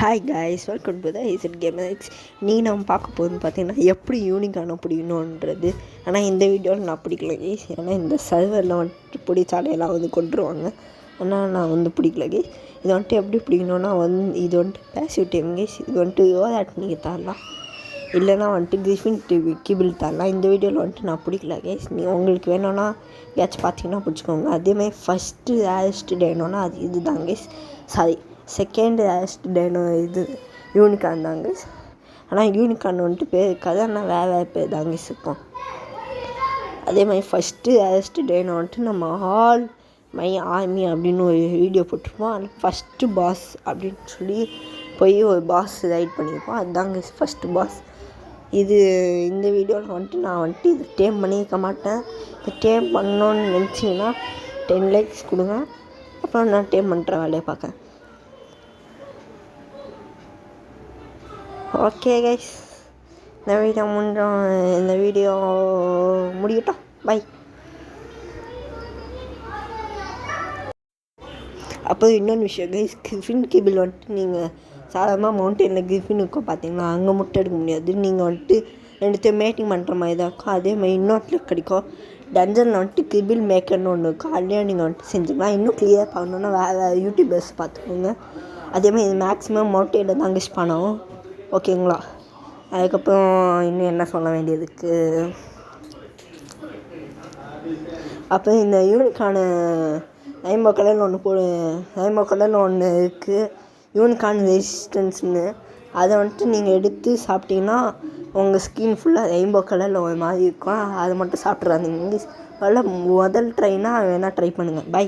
Hi guys, welcome to the Z gamers. நீங்கள் நம்ம பார்க்க போகுதுன்னு பார்த்தீங்கன்னா எப்படி யூனிகான பிடிக்கணுன்றது. ஆனால் இந்த வீடியோவில் நான் பிடிக்கல கைஸ், ஏன்னா இந்த சர்வரில் வந்துட்டு பிடிச்சாலையெல்லாம் கொண்டுருவாங்க. ஆனால் நான் பிடிக்கல கைஸ். இது வந்துட்டு எப்படி பிடிக்கணுன்னா இது வந்துட்டு பேசிவ் டைம் கைஸ். இது வந்துட்டு யோதாட் நீங்கள் தரலாம், இல்லைனா வந்துட்டு கிரிஃபின் டிவி கிபிள் தரலாம். இந்த வீடியோவில் வந்துட்டு நான் பிடிக்கல கைஸ். உங்களுக்கு வேணும்னா ஏதாச்சும் பார்த்தீங்கன்னா பிடிச்சிக்கோங்க. அதேமாதிரி ஃபஸ்ட்டு ஹேஸ்ட் டேனோன்னா அது இது தான் கைஸ். சாரி, செகண்ட் ஹேஸ்ட் டேனோ இது யூனிகான் தாங்க. ஆனால் யூனிகான் வந்துட்டு இருக்காது, ஆனால் வேறு பேர் தாங்க இருக்கும். அதே மாதிரி ஃபஸ்ட்டு ஹேஸ்ட் டேனோ வந்துட்டு நம்ம ஆல் மை ஆர்மி அப்படின்னு ஒரு வீடியோ போட்டிருப்போம். அதில் ஃபஸ்ட்டு பாஸ் அப்படின்னு சொல்லி போய் ஒரு பாஸ் ரைட் பண்ணியிருப்போம். அதுதாங்க ஃபஸ்ட்டு பாஸ். இந்த வீடியோவில் வந்துட்டு இது டேம் பண்ணியிருக்க மாட்டேன். இது டேம் பண்ணணுன்னு நினச்சிங்கன்னா 10 likes கொடுங்க, அப்புறம் நான் டேம் பண்ணுற வேலையை பார்க்கேன். ஓகே கைஸ், இந்த வீடியோ முடியட்டும். பை. அப்போ இன்னொன்று விஷயம் கைஸ், கிரிஃபின் கேபிள் வந்துட்டு நீங்கள் சாதாரணமாக மவுண்டனில் கிரிஃபின் இருக்கும் பார்த்தீங்கன்னா, அங்கே முட்டை எடுக்க முடியாது. நீங்கள் வந்துட்டு ரெண்டுத்தையும் மேட்டிங் பண்ணுற மாதிரி தான் இருக்கும். அதே மாதிரி இன்னொருத்தில் கிடைக்கும். டஞ்சனில் வந்துட்டு கிபிள் மேக்கர்னு ஒன்று இருக்கும். அதுலேயும் நீங்கள் வந்துட்டு செஞ்சுக்கலாம். இன்னும் கிளியர் பண்ணணுன்னா வேறு யூடியூபர்ஸ் பார்த்துக்கோங்க. அதேமாதிரி இது மேக்ஸிமம் மவுண்டனில் தான் யூஸ் பண்ணவும். ஓகேங்களா? அதுக்கப்புறம் இன்னும் என்ன சொல்ல வேண்டியதுக்கு, அப்புறம் இந்த யூனிகான ரெயின்போ கலரில் ஒன்று இருக்குது, யூனிகான் ரெசிஸ்டன்ஸ்னு. அதை வந்துட்டு நீங்கள் எடுத்து சாப்பிட்டீங்கன்னா உங்கள் ஸ்கின் ஃபுல்லாக ரெயின்போ கலரில் ஒரு மாதிரி இருக்கும். அதை மட்டும் சாப்பிட்றாதீங்க. முதல் ட்ரைனா வேணால் ட்ரை பண்ணுங்கள். பை.